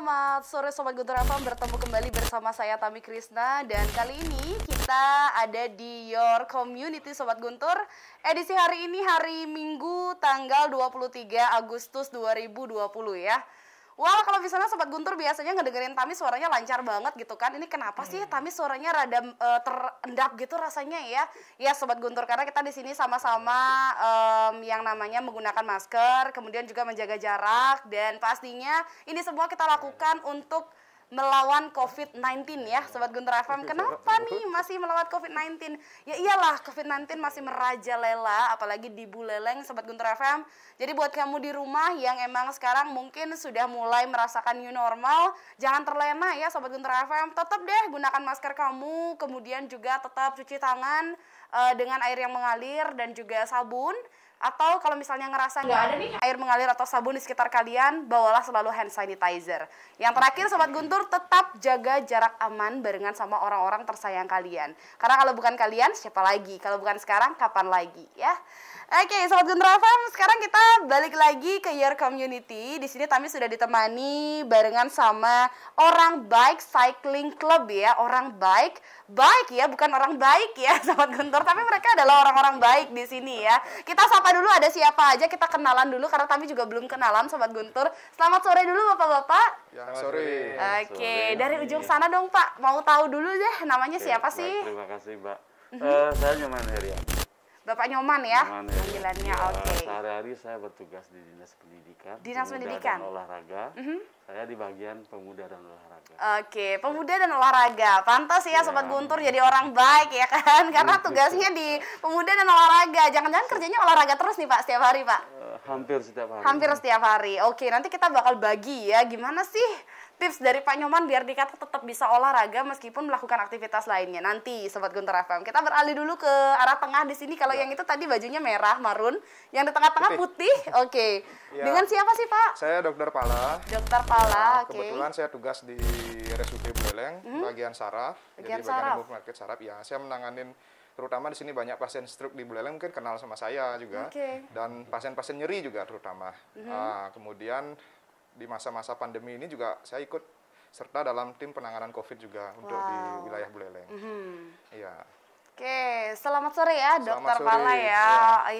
Selamat sore Sobat Guntur FM, bertemu kembali bersama saya Tami Krisna. Dan kali ini kita ada di Your Community Sobat Guntur. Edisi hari ini hari Minggu tanggal 23 Agustus 2020 ya. Wah, kalau misalnya Sobat Guntur biasanya ngedengerin Tami suaranya lancar banget gitu kan. Ini kenapa sih Tami suaranya rada terendap gitu rasanya ya? Ya Sobat Guntur, karena kita di sini sama-sama yang namanya menggunakan masker, kemudian juga menjaga jarak, dan pastinya ini semua kita lakukan untuk melawan COVID-19 ya Sobat Guntur FM. Kenapa nih masih melawan COVID-19? Ya iyalah, COVID-19 masih merajalela, apalagi di Buleleng Sobat Guntur FM. Jadi buat kamu di rumah yang emang sekarang mungkin sudah mulai merasakan new normal, jangan terlena ya Sobat Guntur FM. Tetap deh gunakan masker kamu, kemudian juga tetap cuci tangan dengan air yang mengalir dan juga sabun. Atau kalau misalnya ngerasa nggak ada nih air mengalir atau sabun di sekitar kalian, bawalah selalu hand sanitizer. Yang terakhir Sobat Guntur, tetap jaga jarak aman barengan sama orang-orang tersayang kalian. Karena kalau bukan kalian, siapa lagi? Kalau bukan sekarang, kapan lagi ya? Oke, Sobat Guntur FM, sekarang kita balik lagi ke Your Community. Di sini Tami sudah ditemani barengan sama orang Bike Cycling Club ya. Orang bike ya, bukan orang baik ya Sobat Guntur, tapi mereka adalah orang-orang baik di sini ya. Kita sapa dulu, ada siapa aja, kita kenalan dulu karena Tami juga belum kenalan Sobat Guntur. Selamat sore dulu Bapak-bapak. Ya, sore. Oke, dari ujung sana dong Pak, mau tahu dulu deh namanya siapa sih? Terima kasih Mbak. Saya Nyoman Herian. Bapak Nyoman ya, Nyoman Herian. panggilannya. Oke. Sehari-hari saya bertugas di Dinas Pendidikan. Dinas Pendidikan. Dan Olahraga. Saya di bagian pemuda dan olahraga. Oke, pemuda dan olahraga. Pantas ya Sobat Guntur jadi orang baik ya kan? Karena tugasnya di pemuda dan olahraga. Jangan-jangan kerjanya olahraga terus nih Pak, setiap hari Pak? Hampir setiap hari. Hampir setiap hari. Oke, nanti kita bakal bagi ya gimana sih tips dari Pak Nyoman biar dikata tetap bisa olahraga meskipun melakukan aktivitas lainnya. Nanti Sobat Guntur FM. Kita beralih dulu ke arah tengah di sini. Kalau yang itu tadi bajunya merah, marun, yang di tengah-tengah putih. Oke. Ya. Dengan siapa sih Pak? Saya Dokter Pala. Dokter Pala, oke. Kebetulan saya tugas di RSUD Buleleng, bagian saraf. Bagian Jadi saraf. bagian penyakit saraf. Ya, saya menanganin terutama di sini banyak pasien stroke di Buleleng, mungkin kenal sama saya juga. Oke. Dan pasien-pasien nyeri juga terutama. Kemudian di masa-masa pandemi ini juga saya ikut serta dalam tim penanganan COVID juga untuk di wilayah Buleleng. Iya. Oke, selamat sore ya Dokter sore, Pala ya. ya.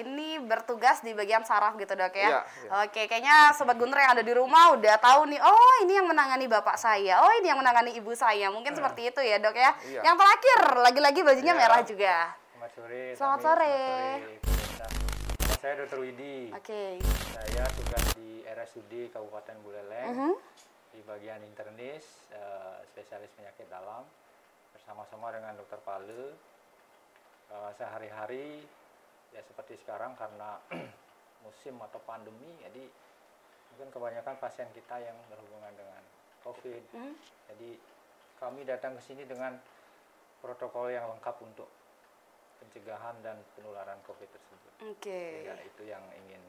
Ini bertugas di bagian saraf gitu Dok ya. Iya, iya. Oke, kayaknya Sobat Guntur yang ada di rumah udah tahu nih, oh ini yang menangani bapak saya, oh ini yang menangani ibu saya. Mungkin seperti itu ya Dok ya. Iya. Yang terakhir, lagi-lagi bajunya Iya. merah juga. Selamat sore. Selamat Tami. sore. Pemirsa. Nama saya Dr. Widi. Oke. Saya tugas di RSUD Kabupaten Buleleng di bagian internis, spesialis penyakit dalam, bersama-sama dengan Dr. Palu. Sehari-hari ya seperti sekarang karena musim atau pandemi, jadi mungkin kebanyakan pasien kita yang berhubungan dengan COVID. Jadi kami datang ke sini dengan protokol yang lengkap untuk pencegahan dan penularan COVID tersebut. Oke. Ya, itu yang ingin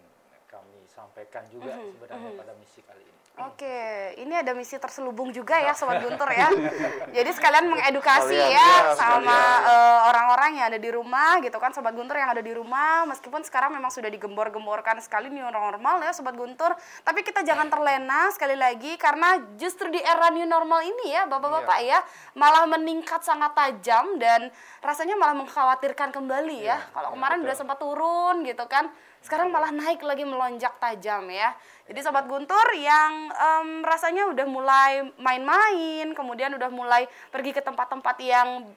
kami sampaikan juga sebenarnya pada misi kali ini. Oke, ini ada misi terselubung juga ya Sobat Guntur ya. Jadi sekalian mengedukasi Sekalian, ya ya, sama orang-orang yang ada di rumah gitu kan, Sobat Guntur yang ada di rumah. Meskipun sekarang memang sudah digembor-gemborkan sekali new normal ya Sobat Guntur, tapi kita jangan terlena sekali lagi karena justru di era new normal ini ya Bapak-bapak ya malah meningkat sangat tajam dan rasanya malah mengkhawatirkan kembali ya. Kalau kemarin udah sempat turun gitu kan, sekarang malah naik lagi melonjak tajam ya. Jadi Sobat Guntur yang rasanya udah mulai main-main, kemudian udah mulai pergi ke tempat-tempat yang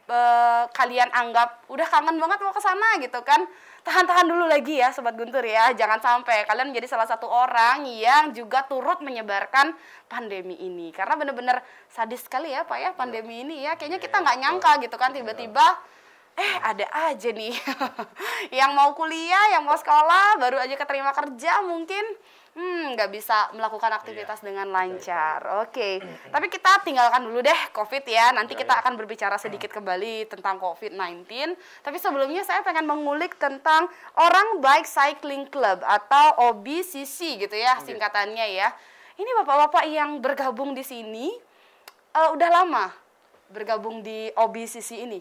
kalian anggap udah kangen banget mau ke sana gitu kan. Tahan-tahan dulu lagi ya Sobat Guntur ya. Jangan sampai kalian menjadi salah satu orang yang juga turut menyebarkan pandemi ini. Karena benar-benar sadis sekali ya Pak ya pandemi ini ya. Kayaknya kita nggak nyangka gitu kan tiba-tiba ada aja nih yang mau kuliah, yang mau sekolah, baru aja keterima kerja mungkin nggak bisa melakukan aktivitas dengan lancar. Oke, tapi kita tinggalkan dulu deh COVID ya. Nanti kita akan berbicara sedikit kembali tentang COVID-19. Tapi sebelumnya saya pengen mengulik tentang Orang Bike Cycling Club atau OBCC gitu ya singkatannya ya. Ini bapak-bapak yang bergabung di sini udah lama bergabung di OBCC ini.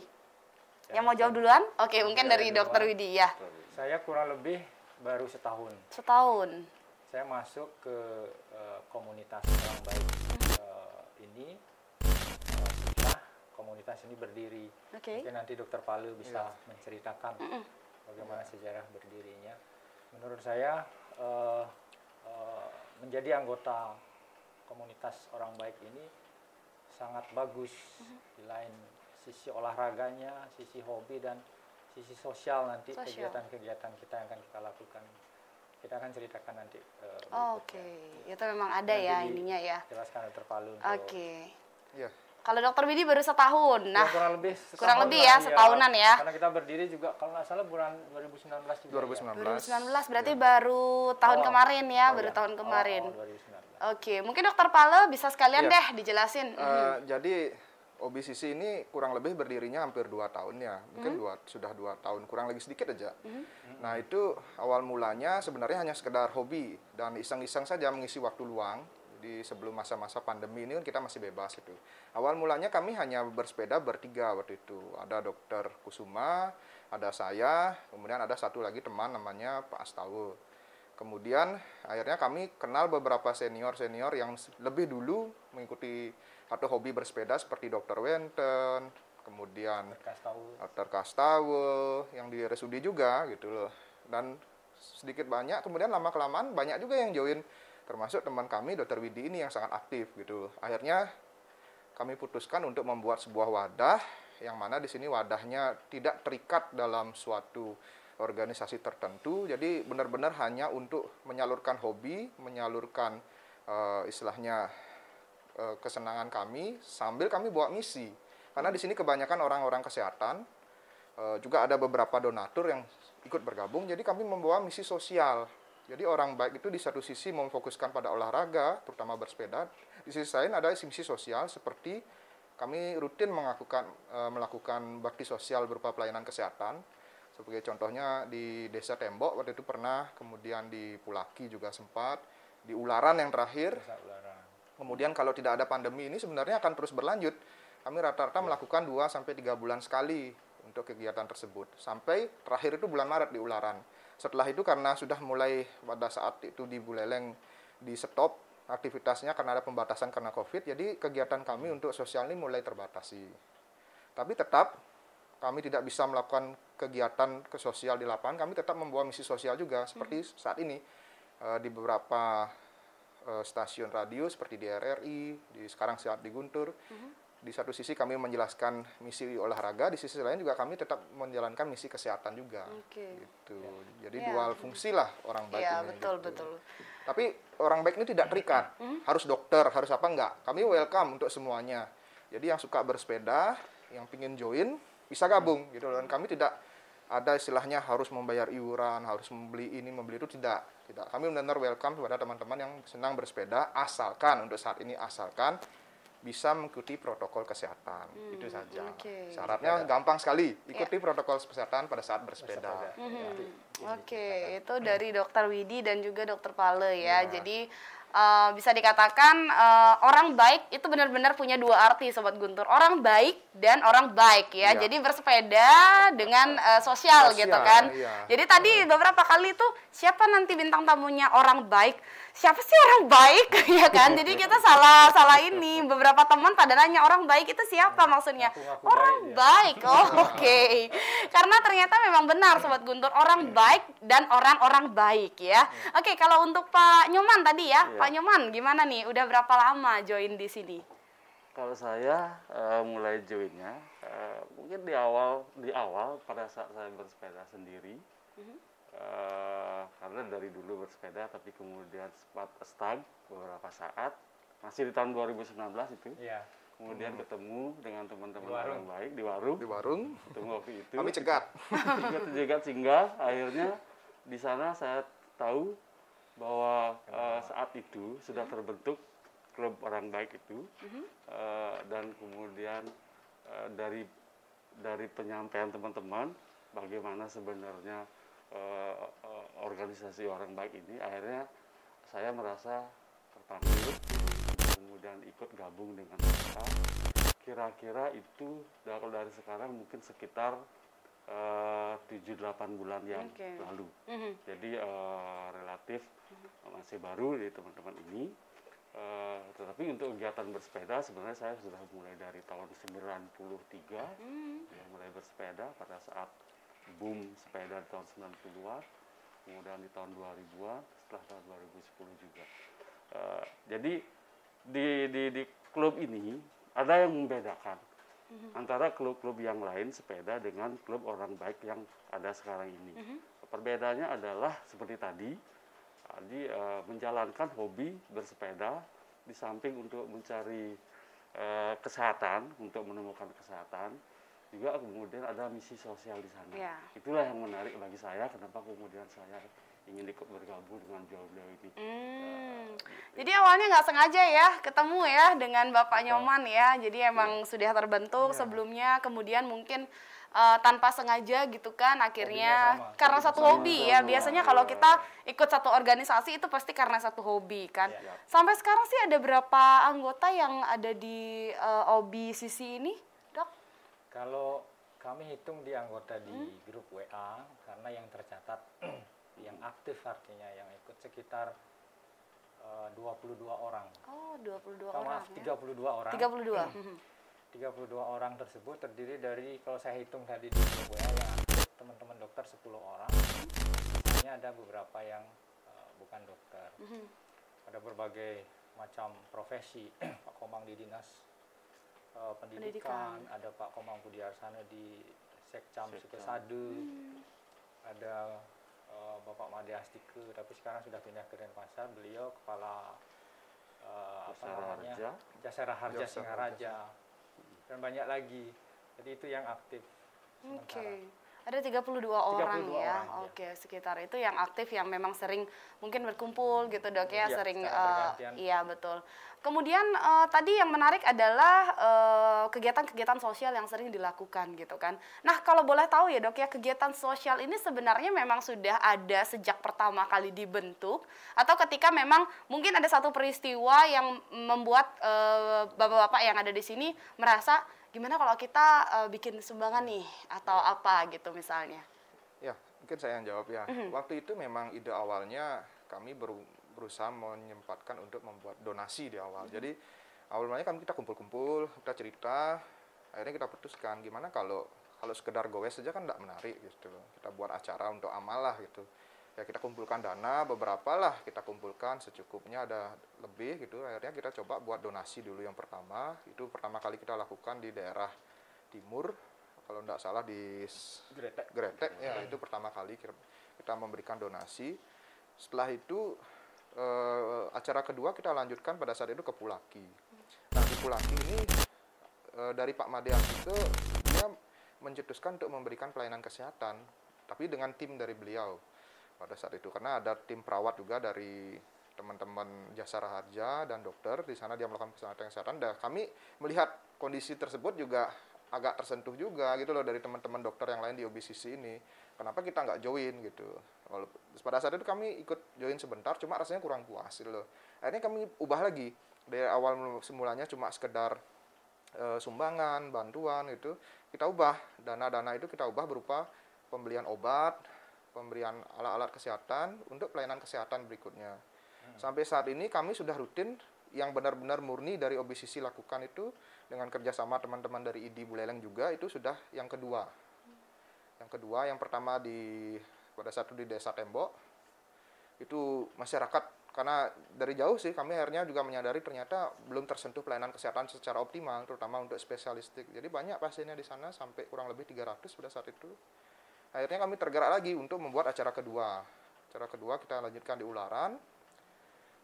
Yang mau jawab duluan? Oke, mungkin dari Dokter Widi ya. Saya kurang lebih baru setahun. Setahun. Saya masuk ke komunitas orang baik ini setelah komunitas ini berdiri. Oke. Mungkin nanti Dokter Palu bisa menceritakan bagaimana sejarah berdirinya. Menurut saya menjadi anggota komunitas orang baik ini sangat bagus. Di lain sisi olahraganya, sisi hobi, dan sisi sosial nanti kegiatan-kegiatan kita yang akan kita lakukan. Kita akan ceritakan nanti. Oke, itu memang ada nanti ya ininya ya. Jelaskan Dokter Palu. Oke. Iya. Kalau Dokter Widi baru setahun, nah ya, kurang lebih ya setahunan ya. Karena kita berdiri juga kalau nggak salah bulan 2019 juga. 2019 berarti baru tahun kemarin ya, baru tahun kemarin. 2019. Oke, mungkin Dokter Pale bisa sekalian deh dijelasin. Jadi OBCC ini kurang lebih berdirinya hampir 2 tahun ya, mungkin sudah 2 tahun, kurang lagi sedikit aja. Nah itu awal mulanya sebenarnya hanya sekedar hobi dan iseng-iseng saja mengisi waktu luang. Jadi sebelum masa-masa pandemi ini kan kita masih bebas itu. Awal mulanya kami hanya bersepeda bertiga waktu itu. Ada Dokter Kusuma, ada saya, kemudian ada satu lagi teman namanya Pak Astawa. Kemudian akhirnya kami kenal beberapa senior-senior yang lebih dulu mengikuti atau hobi bersepeda seperti Dokter Wenten, kemudian Dokter Kastawa yang di RSUD juga gitu loh. Dan sedikit banyak kemudian lama-kelamaan banyak juga yang join, termasuk teman kami Dokter Widi ini yang sangat aktif gitu. Akhirnya kami putuskan untuk membuat sebuah wadah yang mana di sini wadahnya tidak terikat dalam suatu organisasi tertentu. Jadi benar-benar hanya untuk menyalurkan hobi, menyalurkan istilahnya kesenangan kami sambil kami bawa misi. Karena di sini kebanyakan orang-orang kesehatan, juga ada beberapa donatur yang ikut bergabung. Jadi kami membawa misi sosial. Jadi orang baik itu di satu sisi memfokuskan pada olahraga, terutama bersepeda. Di sisi lain ada misi sosial seperti kami rutin melakukan bakti sosial berupa pelayanan kesehatan. Sebagai contohnya di Desa Tembok waktu itu pernah, kemudian di Pulaki juga sempat, di Ularan yang terakhir. Kemudian kalau tidak ada pandemi ini sebenarnya akan terus berlanjut. Kami rata-rata melakukan 2-3 bulan sekali untuk kegiatan tersebut. Sampai terakhir itu bulan Maret di Ularan. Setelah itu karena sudah mulai pada saat itu di Buleleng di stop aktivitasnya karena ada pembatasan karena COVID, jadi kegiatan kami untuk sosial ini mulai terbatasi. Tapi tetap kami tidak bisa melakukan kegiatan ke sosial di lapangan, kami tetap membawa misi sosial juga seperti saat ini di beberapa stasiun radio seperti di RRI, sekarang saat di Guntur. Di satu sisi kami menjelaskan misi olahraga, di sisi lain juga kami tetap menjalankan misi kesehatan juga. Gitu. Jadi dual fungsi lah orang baik ini. Betul, gitu. betul. Tapi orang baik ini tidak terikat, harus dokter, harus apa enggak. Kami welcome untuk semuanya. Jadi yang suka bersepeda, yang pingin join, bisa gabung gitu. Dan kami tidak ada istilahnya harus membayar iuran, harus membeli ini, membeli itu, tidak. Kami benar-benar welcome kepada teman-teman yang senang bersepeda, asalkan untuk saat ini bisa mengikuti protokol kesehatan. Itu saja. Syaratnya gampang sekali, ikuti protokol kesehatan pada saat bersepeda. Itu dari Dokter Widi dan juga Dokter Pale ya. Jadi bisa dikatakan orang baik itu benar-benar punya dua arti Sobat Guntur. Orang baik dan orang baik ya. Jadi bersepeda dengan sosial gitu kan. Jadi tadi beberapa kali itu siapa nanti bintang tamunya orang baik? Siapa sih orang baik ya kan? Jadi kita salah ini. Beberapa teman pada nanya orang baik itu siapa maksudnya? Orang baik. Oke. Karena ternyata memang benar Sobat Guntur, orang baik dan orang-orang baik ya. Oke, kalau untuk Pak Nyoman tadi ya, Pak Nyoman gimana nih? Udah berapa lama join di sini? Kalau saya mulai joinnya mungkin di awal pada saat saya bersepeda sendiri. Karena dari dulu bersepeda tapi kemudian sempat stuck beberapa saat, masih di tahun 2019 itu. Kemudian ketemu dengan teman-teman orang baik di warung. Ketemu waktu itu. Kami cegat sehingga akhirnya di sana saya tahu bahwa saat itu sudah terbentuk klub orang baik itu. Dan kemudian dari penyampaian teman-teman bagaimana sebenarnya organisasi orang baik ini, akhirnya saya merasa terpanggil, kemudian ikut gabung dengan mereka. Kira-kira itu kalau dari sekarang mungkin sekitar 7-8 bulan yang lalu. Jadi relatif masih baru di teman-teman ini. Tetapi untuk kegiatan bersepeda sebenarnya saya sudah mulai dari tahun 93 ya, mulai bersepeda pada saat boom sepeda di tahun 90-an, kemudian di tahun 2000-an, setelah tahun 2010 juga. Jadi di klub ini ada yang membedakan antara klub-klub yang lain sepeda dengan klub orang baik yang ada sekarang ini. Perbedaannya adalah seperti tadi, menjalankan hobi bersepeda di samping untuk mencari kesehatan, untuk menemukan kesehatan, juga kemudian ada misi sosial di sana. Ya. Itulah yang menarik bagi saya, kenapa kemudian saya ingin ikut bergabung dengan beliau-beliau ini. Jadi awalnya nggak sengaja ya ketemu ya dengan Bapak Nyoman ya, jadi emang sudah terbentuk sebelumnya, kemudian mungkin tanpa sengaja gitu kan, akhirnya karena satu hobi ya. Biasanya kalau kita ikut satu organisasi itu pasti karena satu hobi kan. Sampai sekarang sih ada berapa anggota yang ada di OBCC ini, Dok? Kalau kami hitung di anggota di grup WA, karena yang tercatat yang aktif artinya yang ikut sekitar 22 orang. Oh, 22 orang. Maaf, 32 orang. 32 orang tersebut terdiri dari, kalau saya hitung tadi di WA yang aktif, teman-teman dokter 10 orang. Sisanya ada beberapa yang bukan dokter. Ada berbagai macam profesi. Pak Komang di Dinas Pendidikan, ada Pak Komang Budiarsana di Sekcam Sukesade, ada Bapak Made Astike, tapi sekarang sudah pindah ke Denpasar. Beliau kepala Jasara Harja Singaraja. Dan banyak lagi, jadi itu yang aktif. Oke, ada 32 orang ya. Oke, sekitar itu yang aktif, yang memang sering mungkin berkumpul gitu, Dok ya, sering iya betul. Kemudian tadi yang menarik adalah kegiatan-kegiatan sosial yang sering dilakukan gitu kan. Nah, kalau boleh tahu ya, Dok ya, kegiatan sosial ini sebenarnya memang sudah ada sejak pertama kali dibentuk, atau ketika memang mungkin ada satu peristiwa yang membuat bapak-bapak yang ada di sini merasa gimana kalau kita bikin sumbangan nih atau apa gitu misalnya. Ya, mungkin saya yang jawab ya. Waktu itu memang ide awalnya kami berusaha menyempatkan untuk membuat donasi di awal. Jadi awalnya kan kita kumpul-kumpul, kita cerita, akhirnya kita putuskan gimana kalau sekedar gowes saja kan tidak menarik gitu. Kita buat acara untuk amal lah gitu. Ya kita kumpulkan dana, beberapa lah kita kumpulkan secukupnya, ada lebih gitu. Akhirnya kita coba buat donasi dulu yang pertama. Itu pertama kali kita lakukan di daerah timur, kalau tidak salah di Gretek ya, itu pertama kali kita memberikan donasi. Setelah itu acara kedua kita lanjutkan pada saat itu ke Pulaki. Nah di Pulaki ini dari Pak Made Astike, dia mencetuskan untuk memberikan pelayanan kesehatan, tapi dengan tim dari beliau pada saat itu, karena ada tim perawat juga dari teman-teman Jasara Harja dan dokter di sana, dia melakukan kesehatan. Dan kami melihat kondisi tersebut juga agak tersentuh juga gitu loh dari teman-teman dokter yang lain di OBCC ini. Kenapa kita nggak join gitu? Pada saat itu kami ikut join sebentar, cuma rasanya kurang puas gitu loh. Akhirnya kami ubah lagi dari awal semulanya cuma sekedar sumbangan, bantuan gitu. Kita ubah dana-dana itu, kita ubah berupa pembelian obat, pemberian alat-alat kesehatan untuk pelayanan kesehatan berikutnya. Sampai saat ini kami sudah rutin yang benar-benar murni dari OBCC lakukan itu dengan kerjasama teman-teman dari ID Buleleng juga, itu sudah yang kedua. Yang pertama pada saat itu di Desa Tembok, itu masyarakat, karena dari jauh sih kami akhirnya juga menyadari ternyata belum tersentuh pelayanan kesehatan secara optimal, terutama untuk spesialistik. Jadi banyak pasiennya di sana, sampai kurang lebih 300 pada saat itu. Akhirnya kami tergerak lagi untuk membuat acara kedua. Acara kedua kita lanjutkan di Ularan.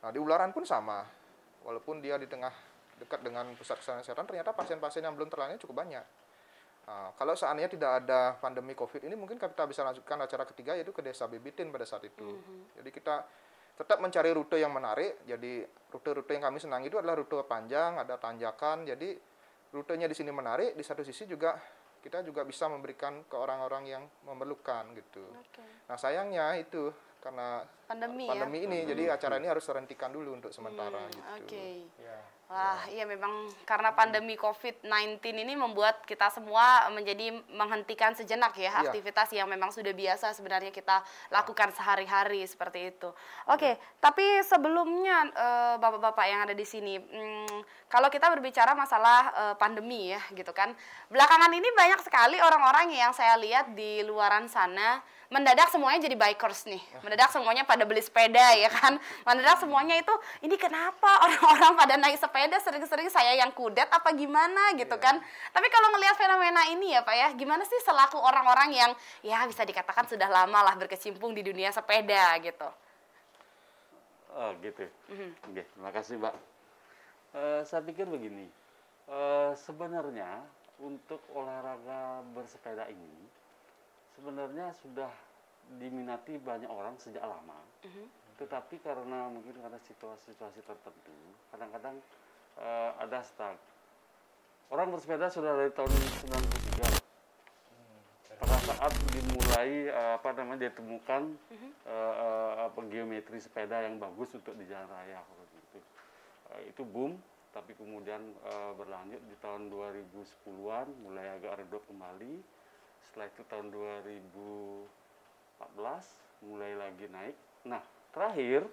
Nah, di Ularan pun sama. Walaupun dia di tengah dekat dengan pusat kesehatan, ternyata pasien-pasien yang belum terlayani cukup banyak. Nah, kalau seandainya tidak ada pandemi COVID ini, mungkin kita bisa lanjutkan acara ketiga, yaitu ke Desa Bibitin pada saat itu. Jadi kita tetap mencari rute yang menarik. Jadi rute-rute yang kami senangi itu adalah rute panjang, ada tanjakan. Jadi rutenya di sini menarik, di satu sisi juga kita juga bisa memberikan ke orang-orang yang memerlukan gitu. Nah sayangnya itu karena Pandemi ini, jadi acara ini harus terhentikan dulu untuk sementara gitu. Oke. Ya. Wah, iya memang karena pandemi COVID-19 ini membuat kita semua menjadi menghentikan sejenak ya Iya. aktivitas yang memang sudah biasa sebenarnya kita lakukan sehari-hari seperti itu. Oke, tapi sebelumnya bapak-bapak yang ada di sini, kalau kita berbicara masalah pandemi ya gitu kan, belakangan ini banyak sekali orang-orang yang saya lihat di luaran sana mendadak semuanya jadi bikers nih, mendadak semuanya pada beli sepeda ya kan, mendadak semuanya itu ini kenapa orang-orang pada naik sepeda sering-sering saya yang kudet apa gimana gitu kan. Tapi kalau ngelihat fenomena ini ya Pak ya, gimana sih selaku orang-orang yang ya bisa dikatakan sudah lama lah berkecimpung di dunia sepeda gitu. Oh gitu. Oke, terima kasih Mbak. Saya pikir begini, sebenarnya untuk olahraga bersepeda ini sebenarnya sudah diminati banyak orang sejak lama. Tetapi karena mungkin karena situasi tertentu, kadang-kadang ada stuck. Orang bersepeda sudah dari tahun 93. Pada saat dimulai ditemukan geometri sepeda yang bagus untuk di jalan raya gitu. Itu boom, tapi kemudian berlanjut di tahun 2010-an mulai agak redup kembali. Setelah itu tahun 2014 mulai lagi naik. Nah, terakhir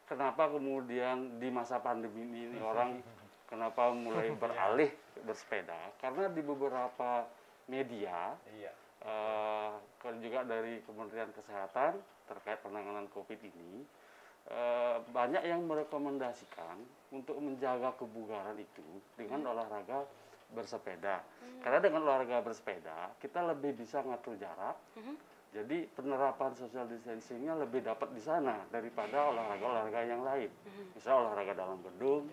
kenapa kemudian di masa pandemi ini orang kenapa mulai beralih bersepeda? Karena di beberapa media, juga dari Kementerian Kesehatan terkait penanganan COVID ini, banyak yang merekomendasikan untuk menjaga kebugaran itu dengan olahraga bersepeda. Karena dengan olahraga bersepeda kita lebih bisa ngatur jarak. Jadi penerapan social distancing-nya lebih dapat di sana daripada olahraga-olahraga yang lain. Misal olahraga dalam gedung,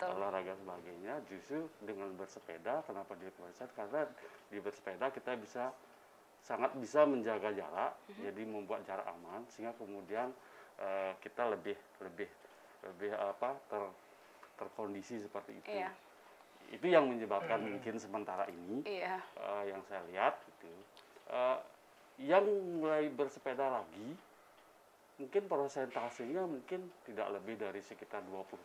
olahraga sebagainya. Justru dengan bersepeda, kenapa dia kualitas? Karena di bersepeda kita sangat bisa menjaga jarak, jadi membuat jarak aman, sehingga kemudian kita lebih terkondisi seperti itu. Itu yang menyebabkan mungkin sementara ini yang saya lihat gitu. Yang mulai bersepeda lagi mungkin persentasenya mungkin tidak lebih dari sekitar 20%.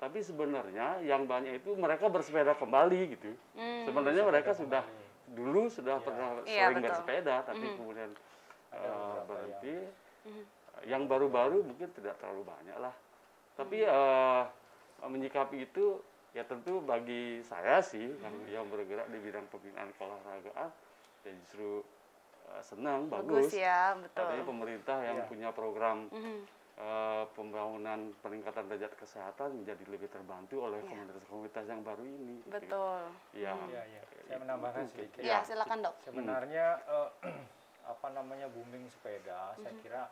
Tapi sebenarnya yang banyak itu mereka bersepeda kembali gitu. Sebenarnya mereka sudah pernah sering bersepeda, tapi kemudian berhenti. Yang baru-baru mungkin tidak terlalu banyak lah. Tapi menyikapi itu ya tentu bagi saya sih yang bergerak di bidang pembinaan keolahragaan ya justru senang, bagus ya, betul. Adanya pemerintah yang punya program pembangunan peningkatan derajat kesehatan menjadi lebih terbantu oleh komunitas-komunitas yang baru ini. Betul. Ya. Saya menambahkan sedikit. Ya, silakan Dok. Sebenarnya booming sepeda, saya kira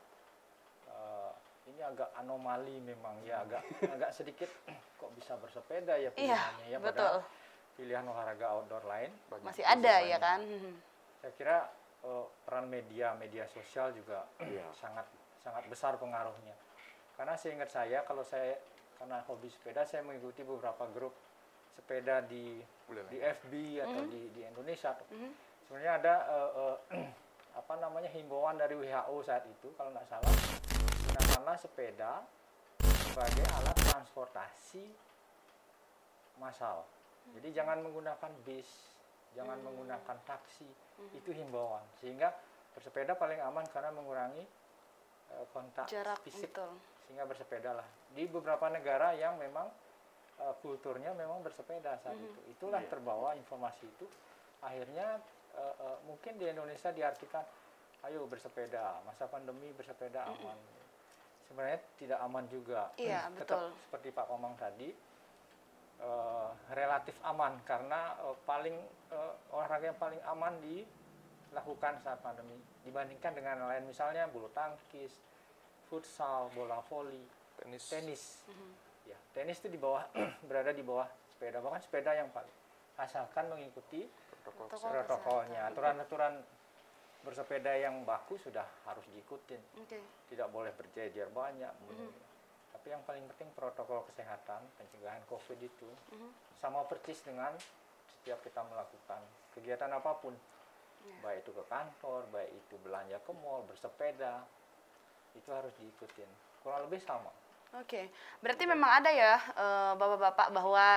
ini agak anomali memang ya, agak sedikit kok bisa bersepeda ya pilihannya ya, betul. Pilihan olahraga outdoor lain masih ada ya kan. Saya kira peran media sosial juga sangat besar pengaruhnya. Karena seingat saya karena hobi sepeda, saya mengikuti beberapa grup sepeda di FB atau di Indonesia. Sebenarnya ada himbauan dari WHO saat itu kalau nggak salah, gunakanlah sepeda sebagai alat transportasi massal. Jadi jangan menggunakan bis, jangan menggunakan taksi, itu himbauan. Sehingga bersepeda paling aman karena mengurangi kontak jarak fisik. betul. Sehingga bersepeda lah. Di beberapa negara yang memang kulturnya memang bersepeda saat itu. Itulah terbawa informasi itu. Akhirnya mungkin di Indonesia diartikan, ayo bersepeda, masa pandemi bersepeda aman. Sebenarnya tidak aman juga. Iya, Tetap betul. seperti Pak Komang tadi, relatif aman karena olahraga yang paling aman dilakukan saat pandemi dibandingkan dengan lain, misalnya bulu tangkis, futsal, bola voli, tenis. Ya, tenis itu berada di bawah sepeda, bahkan sepeda yang paling asalkan mengikuti protokolnya, aturan-aturan bersepeda yang baku sudah harus diikutin. Tidak boleh berjejer banyak. Tapi yang paling penting protokol kesehatan pencegahan COVID itu sama persis dengan setiap kita melakukan kegiatan apapun, baik itu ke kantor, baik itu belanja ke mall, bersepeda, itu harus diikutin. Kurang lebih sama. Oke, berarti memang ada ya bapak-bapak bahwa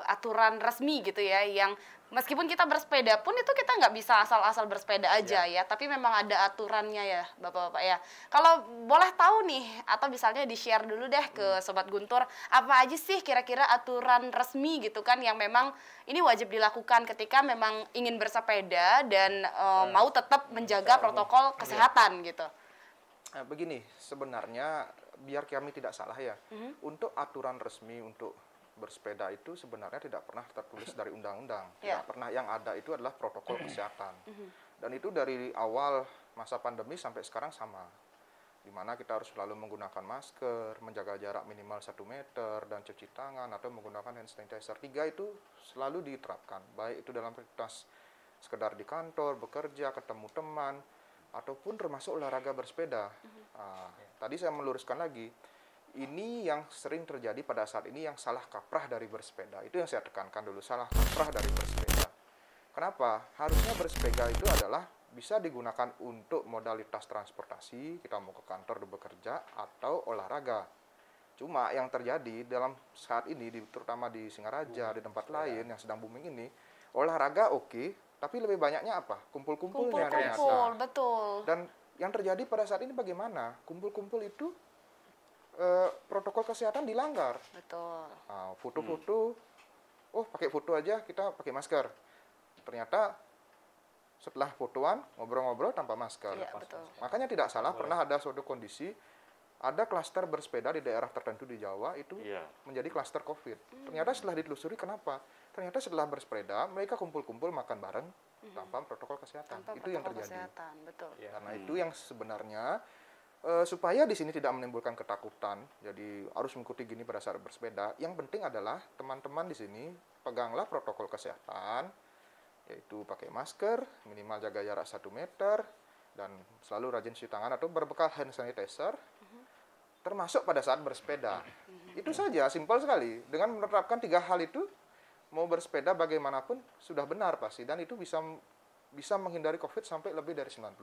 aturan resmi gitu ya, yang meskipun kita bersepeda pun itu kita nggak bisa asal-asal bersepeda aja ya, tapi memang ada aturannya ya bapak-bapak ya. Kalau boleh tahu nih, atau misalnya di-share dulu deh ke Sobat Guntur, apa aja sih kira-kira aturan resmi gitu kan yang memang ini wajib dilakukan ketika memang ingin bersepeda dan mau tetap menjaga protokol kesehatan gitu. Nah, begini, sebenarnya biar kami tidak salah ya, untuk aturan resmi untuk bersepeda itu sebenarnya tidak pernah tertulis dari undang-undang, tidak pernah. Yang ada itu adalah protokol kesehatan, dan itu dari awal masa pandemi sampai sekarang sama, di mana kita harus selalu menggunakan masker, menjaga jarak minimal 1 meter, dan cuci tangan atau menggunakan hand sanitizer. 3 itu selalu diterapkan, baik itu dalam aktivitas sekedar di kantor, bekerja, ketemu teman, ataupun termasuk olahraga bersepeda. Tadi saya meluruskan lagi, ini yang sering terjadi pada saat ini yang salah kaprah dari bersepeda. Itu yang saya tekankan dulu, salah kaprah dari bersepeda. Kenapa? Harusnya bersepeda itu adalah bisa digunakan untuk modalitas transportasi, kita mau ke kantor bekerja, atau olahraga. Cuma yang terjadi dalam saat ini, terutama di Singaraja, di tempat lain yang sedang booming ini, olahraga oke, tapi lebih banyaknya apa? Kumpul-kumpulnya ternyata. Kumpul, betul. Dan yang terjadi pada saat ini bagaimana? Kumpul-kumpul itu protokol kesehatan dilanggar. Betul. Foto-foto, pakai foto aja kita pakai masker. Ternyata setelah fotoan ngobrol-ngobrol tanpa masker. Iya, betul. Makanya tidak salah pernah ada suatu kondisi ada klaster bersepeda di daerah tertentu di Jawa itu menjadi klaster COVID. Ternyata setelah ditelusuri kenapa? Ternyata setelah bersepeda mereka kumpul-kumpul makan bareng tanpa protokol kesehatan. Tanpa itu yang protokol terjadi. kesehatan, betul. Karena itu yang sebenarnya supaya di sini tidak menimbulkan ketakutan, jadi harus mengikuti gini pada saat bersepeda. Yang penting adalah teman-teman di sini peganglah protokol kesehatan, yaitu pakai masker, minimal jaga jarak 1 meter, dan selalu rajin cuci tangan atau berbekal hand sanitizer, termasuk pada saat bersepeda. Itu saja, simpel sekali. Dengan menerapkan 3 hal itu, mau bersepeda bagaimanapun sudah benar pasti, dan itu bisa menghindari COVID sampai lebih dari 90%.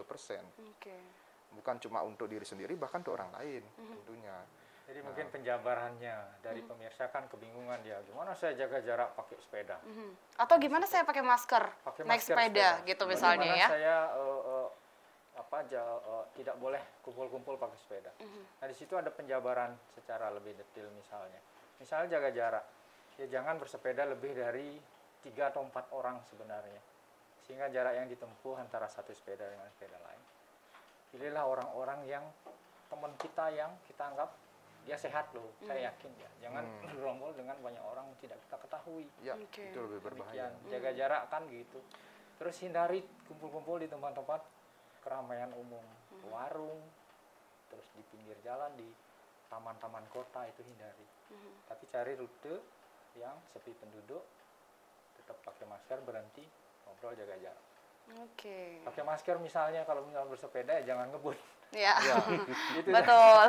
Bukan cuma untuk diri sendiri, bahkan untuk orang lain tentunya. Jadi mungkin penjabarannya dari pemirsa kan kebingungan dia, gimana saya jaga jarak pakai sepeda? Atau gimana saya pakai masker naik sepeda gitu misalnya ya? Saya tidak boleh kumpul-kumpul pakai sepeda. Nah di situ ada penjabaran secara lebih detail misalnya. Misalnya jaga jarak, ya jangan bersepeda lebih dari 3 atau 4 orang sebenarnya. Sehingga jarak yang ditempuh antara satu sepeda dengan sepeda lain. Pilihlah orang-orang yang teman kita yang kita anggap dia sehat loh, saya yakin ya. Jangan berombol dengan banyak orang yang tidak kita ketahui. Ya, itu lebih berbahaya. Jaga jarak kan gitu. Terus hindari kumpul-kumpul di tempat-tempat keramaian umum, warung, terus di pinggir jalan, di taman-taman kota itu hindari. Tapi cari rute yang sepi penduduk, tetap pakai masker, berhenti, ngobrol, jaga jarak. Pakai masker misalnya kalau bersepeda ya jangan ngebut. Ya, gitu betul.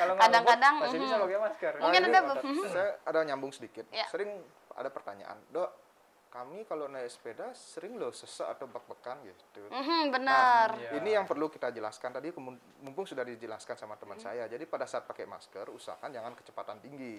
Kalau kadang-kadang masih bisa pakai masker. Mungkin saya ada nyambung sedikit. Sering ada pertanyaan, Dok, kami kalau naik sepeda sering loh sesak atau bak-bakan gitu. Benar. Ini yang perlu kita jelaskan tadi, mumpung sudah dijelaskan sama teman saya. Jadi pada saat pakai masker usahakan jangan kecepatan tinggi.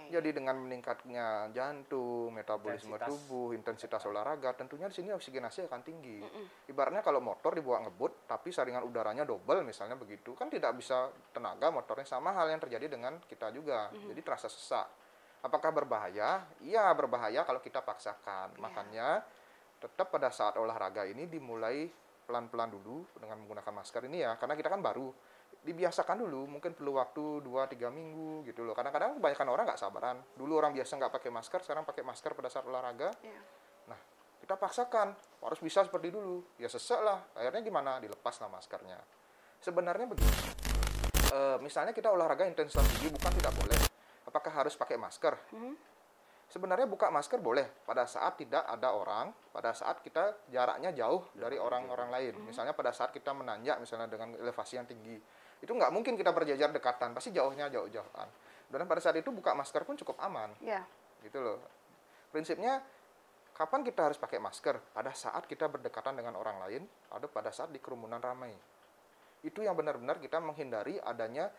Jadi dengan meningkatnya jantung, metabolisme tubuh, intensitas olahraga, tentunya di sini oksigenasi akan tinggi. Ibaratnya kalau motor dibawa ngebut tapi saringan udaranya double misalnya begitu, kan tidak bisa tenaga motornya. Sama hal yang terjadi dengan kita juga. Jadi terasa sesak. Apakah berbahaya? Iya, berbahaya kalau kita paksakan. Makanya tetap pada saat olahraga ini dimulai pelan-pelan dulu dengan menggunakan masker ini ya. Karena kita kan baru. Dibiasakan dulu, mungkin perlu waktu 2-3 minggu gitu loh. Kadang-kadang kebanyakan orang nggak sabaran. Dulu orang biasa nggak pakai masker, sekarang pakai masker pada saat olahraga. Nah, kita paksakan. Harus bisa seperti dulu. Ya sesek lah. Akhirnya gimana? Dilepaslah maskernya. Sebenarnya begini. Misalnya kita olahraga intensitas tinggi, bukan tidak boleh. Apakah harus pakai masker? Sebenarnya buka masker boleh pada saat tidak ada orang, pada saat kita jaraknya jauh dari orang-orang lain. Misalnya pada saat kita menanjak misalnya dengan elevasi yang tinggi. Itu nggak mungkin kita berjajar dekatan, pasti jauhnya jauh-jauhan. Dan pada saat itu buka masker pun cukup aman. Gitu loh. Prinsipnya, kapan kita harus pakai masker? Pada saat kita berdekatan dengan orang lain, atau pada saat di kerumunan ramai. itu yang benar-benar kita menghindari adanya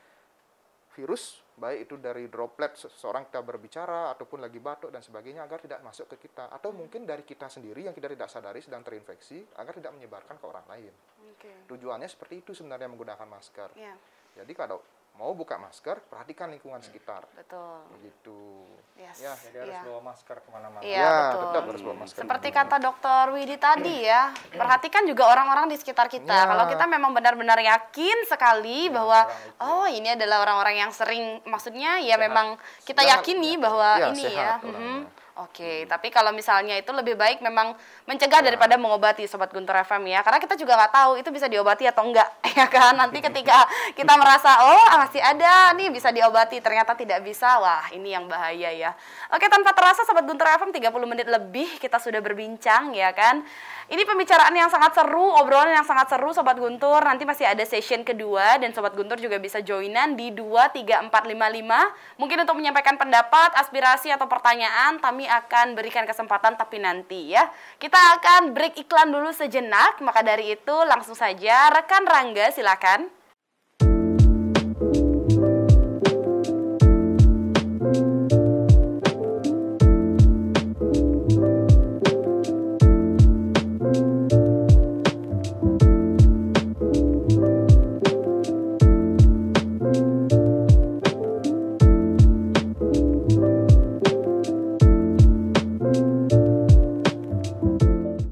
virus, baik itu dari droplet seseorang kita berbicara ataupun lagi batuk dan sebagainya, agar tidak masuk ke kita, atau mungkin dari kita sendiri yang kita tidak sadari sedang terinfeksi agar tidak menyebarkan ke orang lain. Tujuannya seperti itu sebenarnya menggunakan masker. Jadi kalau mau buka masker, perhatikan lingkungan sekitar. Betul. Begitu. Yes. Ya. Jadi harus bawa masker kemana-mana. Iya, betul. Tetap harus bawa masker. Seperti kata Dokter Widi tadi ya, perhatikan juga orang-orang di sekitar kita. Ya. Kalau kita memang benar-benar yakin sekali bahwa orang itu. ini adalah orang-orang yang sering, maksudnya ya Sehat. memang kita Jangan- yakini bahwa ya, ini sehat ya. orangnya. Oke, tapi kalau misalnya itu lebih baik memang mencegah daripada mengobati, Sobat Guntur FM ya. Karena kita juga nggak tahu itu bisa diobati atau enggak, ya kan? Nanti ketika kita merasa, masih ada nih bisa diobati, ternyata tidak bisa, wah ini yang bahaya ya. Oke, tanpa terasa Sobat Guntur FM 30 menit lebih kita sudah berbincang ya kan. Ini pembicaraan yang sangat seru, obrolan yang sangat seru Sobat Guntur. Nanti masih ada session kedua dan Sobat Guntur juga bisa joinan di 23455. Mungkin untuk menyampaikan pendapat, aspirasi atau pertanyaan, kami akan berikan kesempatan tapi nanti ya. Kita akan break iklan dulu sejenak, maka dari itu langsung saja rekan Rangga silakan.